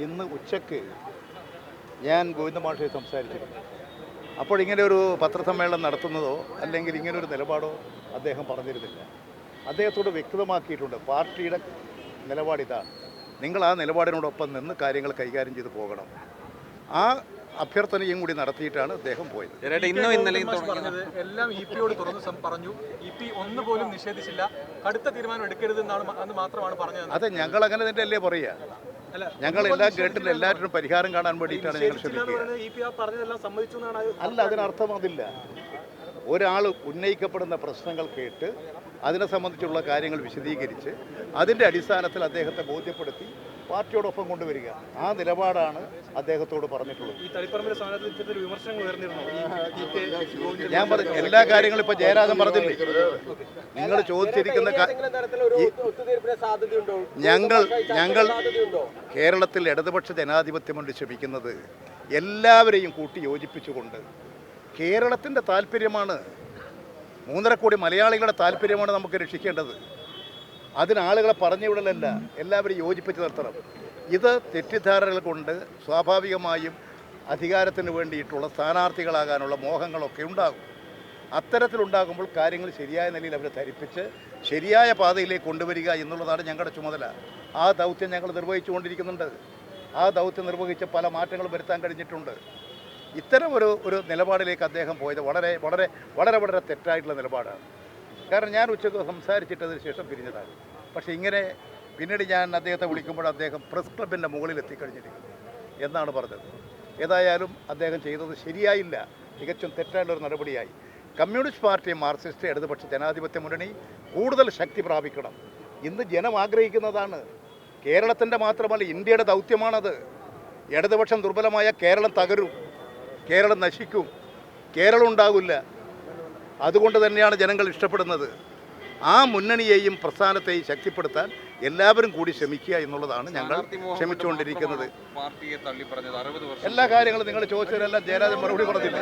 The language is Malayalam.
ഇന്ന് ഉച്ചയ്ക്ക് ഞാൻ ഗോവിന്ദമാഷയെ സംസാരിച്ചിരുന്നു. അപ്പോൾ ഇങ്ങനെ ഒരു പത്രസമ്മേളനം നടത്തുന്നതോ അല്ലെങ്കിൽ ഇങ്ങനൊരു നിലപാടോ അദ്ദേഹം പറഞ്ഞിരുന്നില്ല. അദ്ദേഹത്തോട് വ്യക്തമാക്കിയിട്ടുണ്ട്, പാർട്ടിയുടെ നിലപാടിതാണ്, നിങ്ങൾ ആ നിലപാടിനോടൊപ്പം നിന്ന് കാര്യങ്ങൾ കൈകാര്യം ചെയ്ത് പോകണം. ആ അഭ്യർത്ഥനയും കൂടി നടത്തിയിട്ടാണ് അദ്ദേഹം പോയത്. എല്ലാം ഇപിയോട് തുറന്ന് പറഞ്ഞു. ഇപി ഒന്നുപോലും നിഷേധിച്ചില്ല, കടുത്ത തീരുമാനം എടുക്കരുതെന്നാണ് മാത്രമാണ് പറഞ്ഞത്. അതെ, ഞങ്ങൾ അങ്ങനെ തന്നെ അല്ലേ പറയുക. ഞങ്ങൾ എല്ലാം കേട്ടില്ല, എല്ലാറ്റിനും പരിഹാരം കാണാൻ വേണ്ടിയിട്ടാണ് ഞങ്ങൾ ശ്രമിക്കുക. അല്ല, അതിനർത്ഥം അതില്ല. ഒരാൾ ഉന്നയിക്കപ്പെടുന്ന പ്രശ്നങ്ങൾ കേട്ട് അതിനെ സംബന്ധിച്ചുള്ള കാര്യങ്ങൾ വിശദീകരിച്ച് അതിൻ്റെ അടിസ്ഥാനത്തിൽ അദ്ദേഹത്തെ ബോധ്യപ്പെടുത്തി പാർട്ടിയോടൊപ്പം കൊണ്ടുവരിക, ആ നിലപാടാണ് അദ്ദേഹത്തോട് പറഞ്ഞിട്ടുള്ളത്. ഞാൻ പറഞ്ഞു എല്ലാ കാര്യങ്ങളും ഇപ്പൊ ജയരാജൻ പറഞ്ഞില്ലേ. നിങ്ങൾ ചോദിച്ചിരിക്കുന്ന ഞങ്ങൾ കേരളത്തിൽ ഇടതുപക്ഷ ജനാധിപത്യം കൊണ്ട് ശ്രമിക്കുന്നത് എല്ലാവരെയും കൂട്ടി യോജിപ്പിച്ചുകൊണ്ട് കേരളത്തിൻ്റെ താല്പര്യമാണ്, 3.5 കോടി മലയാളികളുടെ താല്പര്യമാണ് നമുക്ക് രക്ഷിക്കേണ്ടത്. അതിനാളുകളെ പറഞ്ഞു വിടലല്ല, എല്ലാവരും യോജിപ്പിച്ച് നിർത്തണം. ഇത് തെറ്റിദ്ധാരണകൾ കൊണ്ട് സ്വാഭാവികമായും അധികാരത്തിന് വേണ്ടിയിട്ടുള്ള സ്ഥാനാർത്ഥികളാകാനുള്ള മോഹങ്ങളൊക്കെ ഉണ്ടാകും. അത്തരത്തിലുണ്ടാകുമ്പോൾ കാര്യങ്ങൾ ശരിയായ നിലയിൽ അവരെ ധരിപ്പിച്ച് ശരിയായ പാതയിലേക്ക് കൊണ്ടുവരിക എന്നുള്ളതാണ് ഞങ്ങളുടെ ചുമതല. ആ ദൗത്യം ഞങ്ങൾ നിർവഹിച്ചുകൊണ്ടിരിക്കുന്നുണ്ട്. ആ ദൗത്യം നിർവഹിച്ച് പല മാറ്റങ്ങളും വരുത്താൻ കഴിഞ്ഞിട്ടുണ്ട്. ഇത്തരം ഒരു നിലപാടിലേക്ക് അദ്ദേഹം പോയത് വളരെ വളരെ വളരെ വളരെ തെറ്റായിട്ടുള്ള നിലപാടാണ്. കാരണം ഞാൻ ഉച്ചയ്ക്ക് സംസാരിച്ചിട്ടതിന് ശേഷം പിരിഞ്ഞതാണ്. പക്ഷേ ഇങ്ങനെ പിന്നീട് ഞാൻ അദ്ദേഹത്തെ വിളിക്കുമ്പോൾ അദ്ദേഹം പ്രസ് ക്ലബിൻ്റെ മുകളിൽ എത്തിക്കഴിഞ്ഞിരിക്കുന്നു എന്നാണ് പറഞ്ഞത്. ഏതായാലും അദ്ദേഹം ചെയ്തത് ശരിയായില്ല, തികച്ചും തെറ്റായിട്ടുള്ളൊരു നടപടിയായി. കമ്മ്യൂണിസ്റ്റ് പാർട്ടി, മാർക്സിസ്റ്റ്, ഇടതുപക്ഷ ജനാധിപത്യ മുന്നണി കൂടുതൽ ശക്തി പ്രാപിക്കണം. ഇന്ന് ജനം ആഗ്രഹിക്കുന്നതാണ്. കേരളത്തിൻ്റെ മാത്രമല്ല, ഇന്ത്യയുടെ ദൗത്യമാണത്. ഇടതുപക്ഷം ദുർബലമായ കേരളം തകരും, കേരളം നശിക്കും, കേരളം ഉണ്ടാകില്ല. അതുകൊണ്ട് തന്നെയാണ് ജനങ്ങൾ ഇഷ്ടപ്പെടുന്നത്. ആ മുന്നണിയെയും പ്രസ്ഥാനത്തെയും ശക്തിപ്പെടുത്താൻ എല്ലാവരും കൂടി ശ്രമിക്കുക എന്നുള്ളതാണ് ഞങ്ങൾ ശ്രമിച്ചുകൊണ്ടിരിക്കുന്നത്. എല്ലാ കാര്യങ്ങളും നിങ്ങൾ ചോദിച്ചതിനെല്ലാം ജയരാജൻ മറുപടി പറഞ്ഞില്ല.